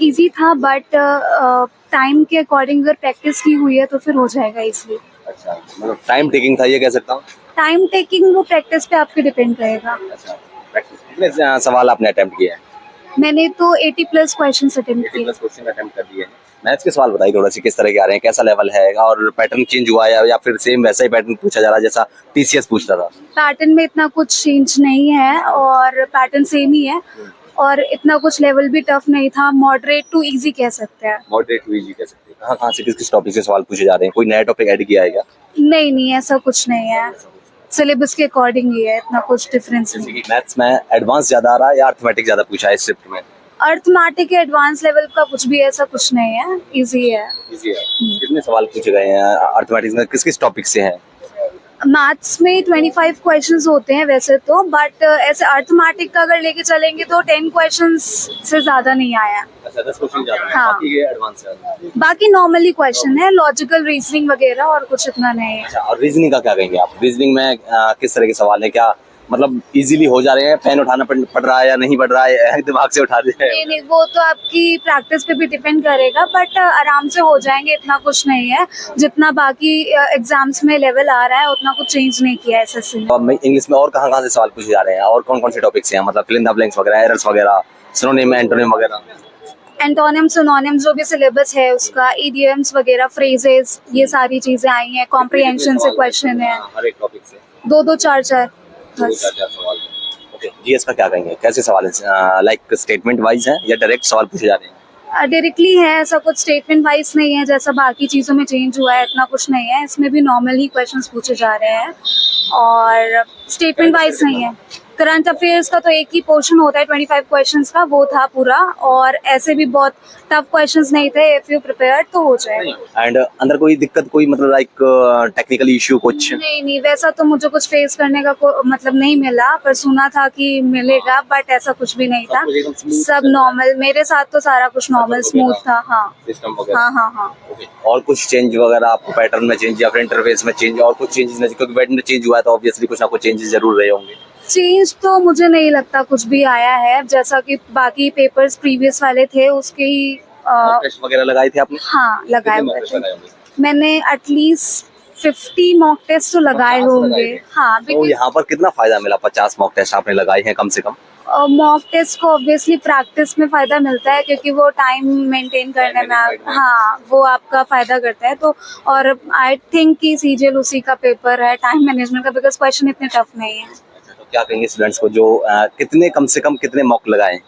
Easy था but time के according अगर प्रैक्टिस की हुई है तो फिर हो जाएगा इजीली। अच्छा, मतलब टाइम टेकिंग था ये कह सकता हूँ। टाइम टेकिंग वो प्रैक्टिस पे आपके डिपेंड रहेगा। अच्छा, प्रैक्टिस कितने सवाल आपने अटेम्प्ट किए हैं? मैंने तो 80 प्लस क्वेश्चंस अटेम्प्ट 80 किए। प्लस क्वेश्चन अटेम्प्ट कर दिए हैं। मैथ्स के सवाल बताइए थोड़ा सी किस तरह के आ रहे हैं, कैसा लेवल है और पैटर्न चेंज हुआ है या फिर सेम वैसा ही पैटर्न पूछा जा रहा है जैसा टीसीएस पूछता था? पैटर्न में इतना कुछ चेंज नहीं है और पैटर्न सेम ही है और इतना कुछ लेवल भी टफ नहीं था, मॉडरेट टू इजी कह सकते हैं। मॉडरेट टू इजी कह सकते हैं। कहाँ से किस टॉपिक से सवाल पूछे जा रहे हैं? कोई नया टॉपिक ऐड किया है क्या? नहीं नहीं, ऐसा कुछ नहीं है, सिलेबस के अकॉर्डिंग ही है, इतना कुछ डिफरेंस जैसे नहीं। कि मैथ्स में एडवांस ज्यादा आ रहा है या अर्थमेटिक ज्यादा पूछा है इस शिफ्ट में? अर्थमेटिक के एडवांस लेवल का कुछ भी ऐसा कुछ नहीं है, इजी है। इजी है। कितने सवाल पूछे गए हैं अर्थमेटिक्स में, किस किस टॉपिक से हैं? मैथ्स में 25 क्वेश्चंस होते हैं वैसे तो, बट ऐसे अर्थमेटिक का अगर लेके चलेंगे तो 10 क्वेश्चंस से ज्यादा नहीं आया। अच्छा, 10 क्वेश्चन ज्यादा है, हाँ। बाकी ये एडवांस है। बाकी नॉर्मली क्वेश्चन है, लॉजिकल रीजनिंग वगैरह, और कुछ इतना नहीं है। अच्छा, और रीजनिंग का क्या कहेंगे आप? रीजनिंग में किस तरह के सवाल है, क्या मतलब इजीली हो जा रहे हैं, पेन उठाना पड़ रहा है या नहीं पड़ रहा है, दिमाग से उठा रहे हैं? नहीं नहीं, वो तो आपकी प्रैक्टिस पे भी डिपेंड करेगा, बट आराम से हो जाएंगे, इतना कुछ नहीं है। जितना बाकी एग्जाम्स में लेवल आ रहा है उतना कुछ चेंज नहीं किया है एसएससी ने। और इंग्लिश में और कहाँ से सवाल पूछे जा रहे हैं और कौन कौन से टॉपिक्स हैं, मतलब फिल इन द ब्लैंक्स वगैरह, एरर्स वगैरह, सिनोनिम एंटोनिम वगैरह? एंटोनिम सिनोनिम जो भी सिलेबस है उसका, ईडियम्स वगैरह, फ्रेजेस, ये सारी चीजें आई हैं। कॉम्प्रिहेंशन से क्वेश्चन है, हर एक टॉपिक से 2 2 4 4 बस। सवाल। ओके, जीएस का क्या कहेंगे, कैसे सवाल है? लाइक स्टेटमेंट वाइज है या डायरेक्ट सवाल पूछे जा रहे हैं? डायरेक्टली है, ऐसा कुछ स्टेटमेंट वाइज नहीं है जैसा बाकी चीज़ों में चेंज हुआ है, इतना कुछ नहीं है। इसमें भी नॉर्मल ही क्वेश्चंस पूछे जा रहे हैं और स्टेटमेंट वाइज नहीं है। करंट अफेयर्स का तो एक ही पोर्शन होता है 25 क्वेश्चंस का, वो था पूरा, और ऐसे भी बहुत टफ क्वेश्चंस नहीं थे। इफ यू प्रिपेयर तो हो जाएगा। एंड अंदर कोई दिक्कत, कोई मतलब लाइक टेक्निकल इशू कुछ? नहीं नहीं, वैसा तो मुझे कुछ फेस करने का मतलब नहीं मिला, पर सुना था कि मिलेगा, बट ऐसा कुछ भी नहीं था। सब नॉर्मल, मेरे साथ तो सारा कुछ नॉर्मल स्मूथ था। हाँ सिस्टम वगैरह? हाँ हाँ हाँ। और कुछ चेंज वगैरह आपको पैटर्न में चेंज या फिर इंटरफेस में चेंज और कुछ चेंजेस नहीं? क्योंकि पैटर्न में चेंज हुआ है तो ऑब्वियसली कुछ ना कुछ चेंजेस जरूर रहे होंगे। चेंज तो मुझे नहीं लगता कुछ भी आया है, जैसा कि बाकी पेपर्स प्रीवियस वाले थे उसके ही टेस्ट वगैरह लगाए थे आपने? हाँ लगाए कितने हुए mock test थे। लगाए होंगे? मैंने एटलीस्ट 50 मॉक टेस्ट तो लगाए 50 होंगे। लगाए थे? हाँ, तो यहाँ पर कितना फायदा मिला? 50 मॉक टेस्ट आपने लगाए हैं कम से कम। मॉक टेस्ट को ऑब्वियसली प्रैक्टिस में फायदा मिलता है, क्योंकि वो टाइम मेंटेन करने में हाँ वो आपका फायदा करता है। तो और आई थिंक कि सीजीएल उसी का पेपर है, टाइम मैनेजमेंट का, बिकॉज क्वेश्चन इतने टफ नहीं है। तो क्या कहेंगे स्टूडेंट्स को जो कितने कम से कम कितने मॉक लगाएं?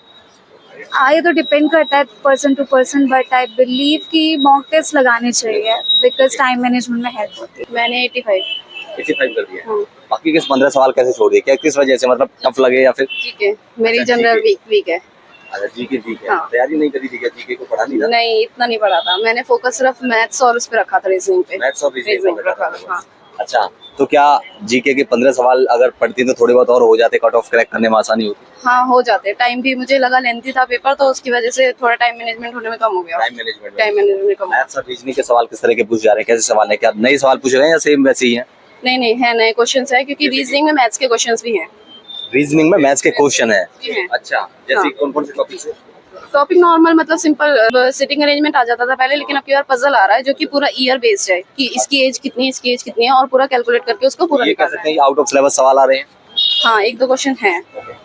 ये तो डिपेंड करता है person to person, but I believe कि मॉक टेस्ट लगाने चाहिए बिकॉज टाइम मैनेजमेंट में हेल्प होती है। मैंने 85 कर दिया। बाकी के 15 सवाल कैसे छोड़ दिए? क्या किस वजह से, मतलब टफ लगे या फिर? जीके मेरी अच्छा, जनरल GK वीक है। अच्छा, जीके ठीक है। हाँ। तैयारी नहीं करी थी क्या? जीके को पढ़ा नहीं था? नहीं, इतना नहीं पढ़ा था मैंने, फोकस सिर्फ मैथ्स और उस पे रखा था, रीजनिंग पे। मैथ्स और रीजनिंग पे रखा रखा था। था। हाँ। अच्छा, तो क्या जीके के 15 सवाल अगर पढ़ती तो थोड़े बहुत और हो जाते, कट ऑफ क्रैक करने में आसानी होती? हाँ हो जाते। टाइम भी मुझे लगा लेंथी था पेपर, तो उसकी वजह से थोड़ा टाइम मैनेजमेंट होने में कम हो गया। टाइम मैनेजमेंट कम हो गया। मैथ्स और रीजनिंग के सवाल किस तरह के पूछे जा रहे हैं, कैसे सवाल है? क्या नए सवाल पूछे गए या सेम वैसे ही हैं? नहीं है, नए क्वेश्चन है, क्योंकि रीजनिंग में मैथ्स के क्वेश्चन भी हैं। रीजनिंग में मैथ्स के क्वेश्चन है? भी हैं। अच्छा, जैसे हाँ। कौन कौन से टॉपिक से? टॉपिक नॉर्मल, मतलब सिंपल सिटिंग अरेंजमेंट आ जाता था पहले, लेकिन अब की बार पजल आ रहा है जो कि पूरा ईयर बेस्ड है, कि इसकी एज कितनी है, इसकी एज कितनी है, और पूरा कैलकुलेट करके उसको पूरा ये कह निकालना सकते है। हैं आउट ऑफ सिलेबस सवाल आ रहे हैं? हाँ, 1 2 क्वेश्चन है।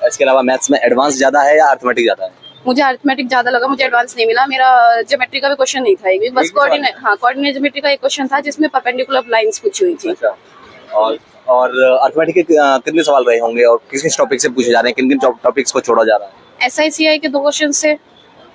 इसके अलावा मैथ्स में एडवांस ज्यादा है या अर्थमेटिक ज्यादा है? मुझे अरिथमेटिक ज्यादा लगा, मुझे एडवांस नहीं मिला। मेरा ज्योमेट्री का भी क्वेश्चन नहीं था, एक बस कोऑर्डिनेट ज्योमेट्री का एक क्वेश्चन था जिसमें परपेंडिकुलर लाइंस पूछी हुई थी। अच्छा, और अर्थमेटिक के कितने सवाल रहे होंगे और किस किस टॉपिक से पूछे जा रहे हैं, किन किन टॉपिक्स को छोड़ा जा रहा है? SICI के 2 क्वेश्चन से,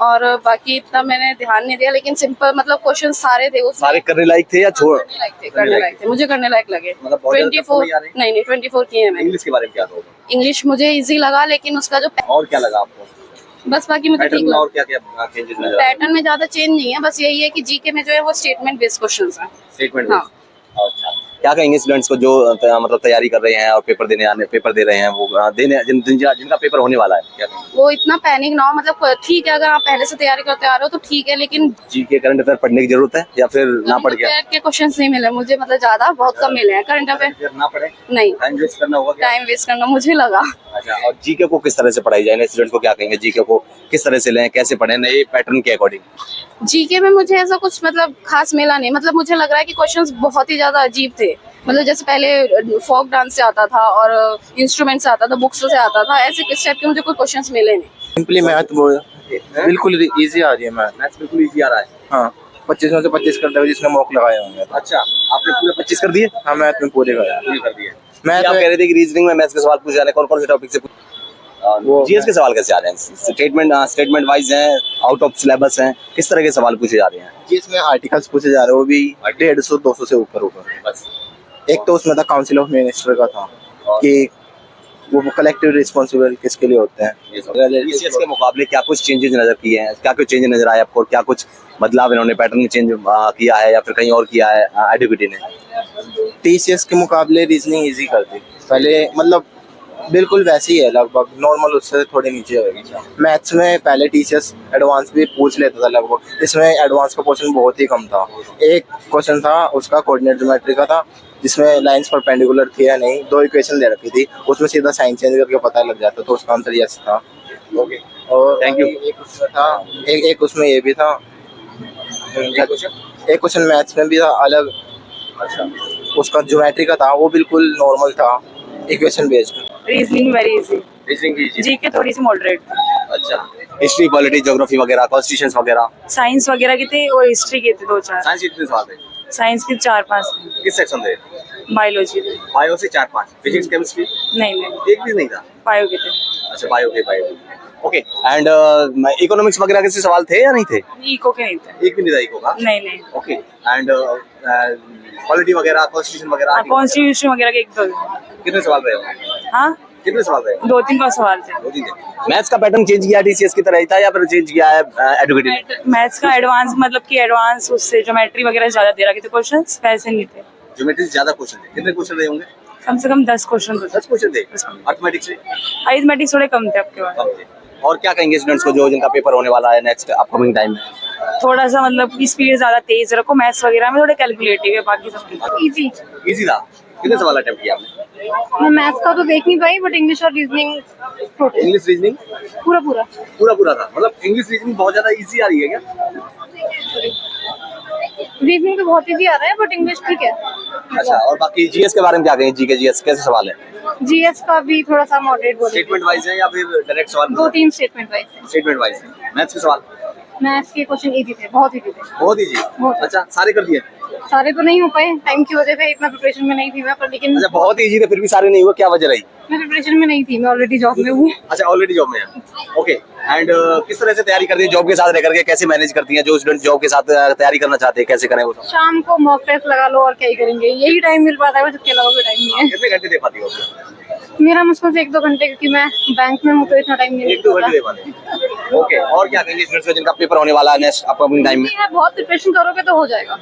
और बाकी इतना मैंने ध्यान नहीं दिया, लेकिन सिंपल मतलब क्वेश्चन सारे थे उसमें। सारे करने लायक थे या छोड़? करने लायक थे, मुझे करने लायक लगे। मतलब बहुत ज्यादा tough 24 नहीं आ रहे? नहीं 24 किए हैं मैंने। इंग्लिश के बारे में क्या कहोगे? इंग्लिश मुझे इजी लगा, लेकिन उसका जो और क्या लगा आपको? बस बाकी मुझे ठीक पैटर्न में लगा। और क्या क्या चेंजेस नजर आ रहे हैं? पैटर्न में ज्यादा चेंज नहीं है, बस यही है कि जीके में जो है वो स्टेटमेंट बेस्ड क्वेश्चन है। स्टेटमेंट हाँ। अच्छा, क्या कहेंगे स्टूडेंट्स को जो मतलब तैयारी कर रहे हैं और पेपर दे रहे हैं, वो जिनका पेपर होने वाला है, क्या कहेंगे? वो इतना पैनिक ना हो, मतलब ठीक है अगर आप पहले से तैयारी करते आ रहे हो तो ठीक है, लेकिन जी के करंट अफेयर पढ़ने की जरूरत है या फिर ना पढ़ गया? करंट के क्वेश्चंस नहीं मिले मुझे, मतलब ज्यादा बहुत कम मिले हैं करंट अफेयर। ना पढ़े, नहीं, टाइम वेस्ट करना होगा क्या? टाइम वेस्ट करना मुझे लगा। अच्छा, और जीके को किस तरह से पढ़ाई जाए? स्टूडेंट को क्या कहेंगे, जीके को किस तरह से लें, कैसे पढ़ें नए पैटर्न के अकॉर्डिंग? जीके में मुझे ऐसा कुछ मतलब खास मिला नहीं, मतलब मुझे लग रहा है कि क्वेश्चंस बहुत ही ज्यादा अजीब थे। मतलब जैसे पहले फोक डांस से आता था और इंस्ट्रूमेंट से आता था, बुक्स से आता था, ऐसे किस टाइप के मुझे कोई क्वेश्चंस मिले नहीं। सिंपली मैथ बिल्कुल इजी आ रही है। मैथ्स बिल्कुल इजी आ रहा है। हाँ, 25 में से 25 करते हुए जिसने मॉक लगाए होंगे। अच्छा, आपने पूरे 25 कर दिए? हाँ, मैथ में पूरे कराया। पूरे कर दिए। मैथ आप में कह रहे थे कि रीजनिंग में मैथ्स के सवाल पूछे जा रहे हैं, कौन-कौन से टॉपिक से वो जीएस के सवाल कैसे आ रहे हैं? स्टेटमेंट वाइज हैं, आउट ऑफ सिलेबस हैं, किस तरह के सवाल पूछे जा रहे हैं? जिसमें आर्टिकल्स पूछे जा रहे हैं वो भी 150-200 से ऊपर। बस एक तो उसमें था काउंसिल ऑफ मिनिस्टर का था कि वो कलेक्टिव रिस्पॉन्सिबल किसके लिए होते हैं। जीएस के मुकाबले क्या कुछ चेंजेस नजर किए हैं, क्या कुछ चेंज नजर आए आपको, क्या कुछ बदलाव इन्होंने पैटर्न में चेंज किया है या फिर कहीं और किया है एडुकेटी ने? टीसीएस के मुकाबले रीजनिंग इजी कर दी। पहले मतलब बिल्कुल वैसी है, लगभग नॉर्मल उससे थोड़ी नीचे होगी। मैथ्स में पहले टीसीएस एडवांस भी पूछ लेता था लगभग, इसमें एडवांस का क्वेश्चन बहुत ही कम था। एक क्वेश्चन था उसका कोऑर्डिनेट ज्योमेट्री का था, जिसमें लाइंस परपेंडिकुलर थी या नहीं, 2 इक्वेशन दे रखी थी, उसमें सीधा साइन चेंज करके पता लग जाता, तो उसका आंसर यस था। ओके, और थैंक यू। एक उसमें था, एक उसमें ये भी था, एक क्वेश्चन मैथ्स में भी था अलग। अच्छा, उसका ज्योमेट्री का था, वो बिल्कुल नॉर्मल था, equation based. Reasoning very easy, reasoning भी इजी। जीके थोड़ी सी मॉडरेट, अच्छा, हिस्ट्री, पॉलिटी, ज्योग्राफी वगैरह, कॉन्स्टिट्यूशंस वगैरह। साइंस वगैरह के थे और हिस्ट्री के थे 2-4। साइंस कितने सवाल थे? साइंस के 4-5 थे, किस सेक्शन थे? बायोलॉजी थे। बायो से 4-5, फिजिक्स, केमिस्ट्री नहीं, एक भी नहीं था? बायो के थे। अच्छा, बायो के। ओके, एंड इकोनॉमिक्स वगैरह के सवाल थे या नहीं थे? इको के नहीं थे। एक भी नहीं था इको का? नहीं, ओके, एंड पॉलिटी वगैरह, कॉन्स्टिट्यूशन वगैरह कॉन्स्टिट्यूशन वगैरह के 1-2 थे। कितने सवाल रहे होंगे? हाँ, कितने सवाल रहे? 2-3 का सवाल थे। 2-3 थे। मैथ्स का पैटर्न चेंज किया टीसीएस की तरह ही था या फिर चेंज किया है एडुकेटी ने? मैथ्स का एडवांस, मतलब कि एडवांस उससे ज्योमेट्री वगैरह ज्यादा दे रखे थे क्वेश्चंस, वैसे नहीं थे। ज्योमेट्री से ज्यादा क्वेश्चन थे? कितने क्वेश्चन रहे होंगे? कम से कम 10 क्वेश्चन थे। 10 क्वेश्चन थे। अर्थमेटिक्स से अरिथमेटिक्स थोड़े कम थे आपके पास। कम थे। और क्या कहेंगे स्टूडेंट्स को जो जिनका पेपर होने वाला है नेक्स्ट अपकमिंग टाइम में? थोड़ा सा मतलब कि स्पीड ज्यादा तेज रखो, मैथ्स वगैरह में थोड़े कैलकुलेटिव है, बाकी सब इजी। इजी था? कितने सवाल अटेम्प्ट किया आपने? मैं मैथ्स का तो देख नहीं पाई, बट इंग्लिश और रीजनिंग इंग्लिश रीजनिंग पूरा था, मतलब इंग्लिश रीजनिंग बहुत ज्यादा इजी आ रही है क्या? रीजनिंग तो बहुत इजी आ रहा है, बट इंग्लिश ठीक है। अच्छा, और बाकी जीएस के बारे में क्या कहेंगे? जीके जीएस कैसे सवाल है? जीएस का भी थोड़ा सा मॉडरेट बोले, स्टेटमेंट वाइज है या फिर डायरेक्ट सवाल? 2-3 स्टेटमेंट वाइज है। स्टेटमेंट वाइज है। मैथ्स के सवाल मैथ्स के क्वेश्चन इजी थे, बहुत इजी थे। बहुत इजी। बहुत। अच्छा, सारे कर दिए? सारे तो नहीं हो पाए, टाइम की वजह से, इतना प्रिपरेशन में नहीं थी मैं, पर लेकिन अच्छा, बहुत इजी थे फिर भी सारे नहीं हुए, क्या वजह रही? मैं प्रिपरेशन में नहीं थी, मैं ऑलरेडी जॉब में हूँ। अच्छा, ऑलरेडी जॉब में है। ओके, एंड किस तरह से तैयारी करती है जॉब के साथ रह करके, कैसे मैनेज करती हैं? जो स्टूडेंट जॉब के साथ तैयारी करना चाहते हैं कैसे करें वो सब? शाम को मॉक टेस्ट लगा लो और क्या ही करेंगे, यही टाइम मिल पाता है, बस इसके अलावा कोई टाइम नहीं है। कितने घंटे दे पाती हो? मेरा मुश्किल से 1-2 घंटे, क्योंकि मैं बैंक में हूँ तो इतना टाइम नहीं 1-2 घंटे दे पाते हैं। ओके, और क्या कहेंगे स्टूडेंट्स को जिनका पेपर होने वाला है नेक्स्ट अपकमिंग टाइम में? बहुत प्रिपरेशन करोगे तो हो जाएगा।